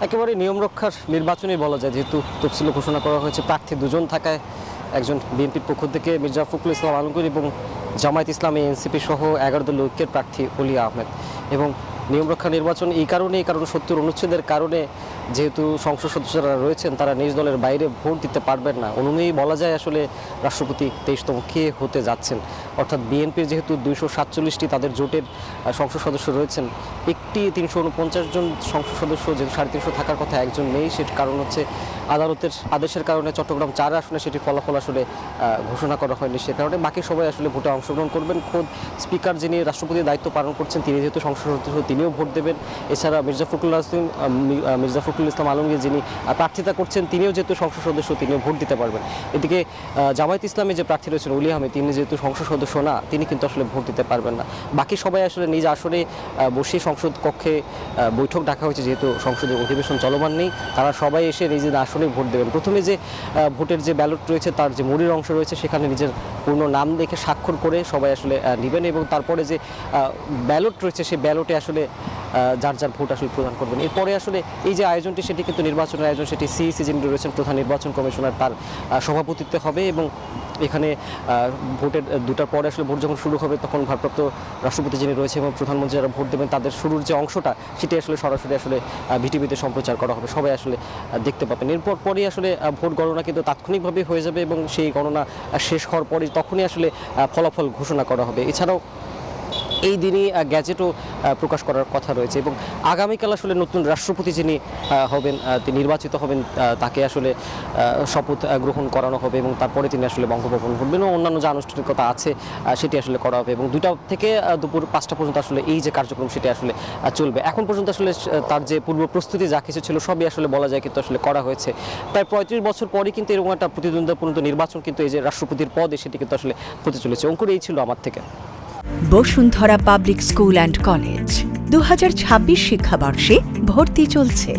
একেবারে নিয়ম রক্ষার নির্বাচনই বলা যায়, যেহেতু তফসিল ঘোষণা করা হয়েছে। প্রার্থী দুজন থাকায় একজন বিএনপির পক্ষ থেকে মির্জা ফখরুল ইসলাম আলমগীর এবং জামায়াত ইসলামী এনসিপি সহ 11 দলীয় ঐক্যের প্রার্থী অলি আহমেদ। এবং নিয়ম রক্ষা নির্বাচন এই কারণ 70 অনুচ্ছেদের কারণে যেহেতু সংসদ সদস্যরা রয়েছেন, তারা নিজ দলের বাইরে ভোট দিতে পারবেন না। অনুযায়ী বলা যায় আসলে রাষ্ট্রপতি 23তম কে হতে যাচ্ছেন। অর্থাৎ বিএনপির যেহেতু 247টি তাদের জোটের সংসদ সদস্য রয়েছেন, একটি 349 জন সংসদ সদস্য যেহেতু 350 থাকার কথা একজন নেই। সেটার কারণ হচ্ছে আদালতের আদেশের কারণে চট্টগ্রাম 4 আসনে সেটি ফলাফল আসলে ঘোষণা করা হয়নি। সে কারণে বাকি সবাই আসলে ভোটে অংশগ্রহণ করবেন। খোদ স্পিকার যিনি রাষ্ট্রপতির দায়িত্ব পালন করছেন, তিনি যেহেতু সংসদ সদস্য, তিনিও ভোট দেবেন। এছাড়া মির্জা ফখরুল ইসলাম আলমগীর যিনি প্রার্থিতা করছেন, তিনিও যেহেতু সংসদ সদস্য, তিনিও ভোট দিতে পারবেন। এদিকে জামায়াত ইসলামী যে প্রার্থী রয়েছেন অলি আহমেদ, তিনি যেহেতু সংসদ সদস্য না, তিনি কিন্তু আসলে ভোট দিতে পারবেন না। বাকি সবাই আসলে নিজ আসনে বসে সংসদ কক্ষে বৈঠক ডাকা হয়েছে, যেহেতু সংসদের অধিবেশন চলমান নেই, তারা সবাই এসে নিজের আসনে ভোট দেবেন। প্রথমে যে ভোটের যে ব্যালট রয়েছে, তার যে মুড়ির অংশ রয়েছে, সেখানে নিজের পূর্ণ নাম দেখে স্বাক্ষর করে সবাই আসলে নেবেন এবং তারপরে যে ব্যালট রয়েছে, সেই ব্যালটে আসলে যার যার ভোট আসলে প্রদান করবেন। এরপরে আসলে এই যে আয়োজনটি, সেটি কিন্তু নির্বাচনের আয়োজন, সেটি সিইসি যিনি রয়েছেন প্রধান নির্বাচন কমিশনার, তার সভাপতিত্বে হবে। এবং এখানে ভোটের 2টার পরে আসলে ভোট যখন শুরু হবে, তখন ভারপ্রাপ্ত রাষ্ট্রপতি যিনি রয়েছে এবং প্রধানমন্ত্রী যারা ভোট দেবেন, তাদের শুরুর যে অংশটা, সেটি আসলে সরাসরি আসলে ভিটিভিতে সম্প্রচার করা হবে, সবাই আসলে দেখতে পাবেন। এরপর পরই আসলে ভোট গণনা কিন্তু তাৎক্ষণিকভাবে হয়ে যাবে এবং সেই গণনা শেষ হওয়ার পরে তখনই আসলে ফলাফল ঘোষণা করা হবে। এছাড়াও এই দিনই গ্যাজেটও প্রকাশ করার কথা রয়েছে এবং আগামীকাল আসলে নতুন রাষ্ট্রপতি যিনি হবেন, তিনি নির্বাচিত হবেন, তাকে আসলে শপথ গ্রহণ করানো হবে এবং তারপরে তিনি আসলে বঙ্গভবন ঘুরবেন ও অন্যান্য যে আনুষ্ঠানিকতা আছে সেটি আসলে করা হবে। এবং 2টা থেকে দুপুর 5টা পর্যন্ত আসলে এই যে কার্যক্রম, সেটি আসলে চলবে। এখন পর্যন্ত আসলে তার যে পূর্ব প্রস্তুতি যা কিছু ছিল, সবই আসলে বলা যায় কিন্তু আসলে করা হয়েছে। প্রায় 35 বছর পরই কিন্তু এরকম একটা প্রতিদ্বন্দ্বিতাপূর্ণ নির্বাচন কিন্তু এই যে রাষ্ট্রপতির পদে, সেটি কিন্তু আসলে হতে চলেছে। অঙ্কুর, এই ছিল আমার থেকে। Bashundhara public school and college 2026 শিক্ষাবর্ষে ভর্তি চলছে।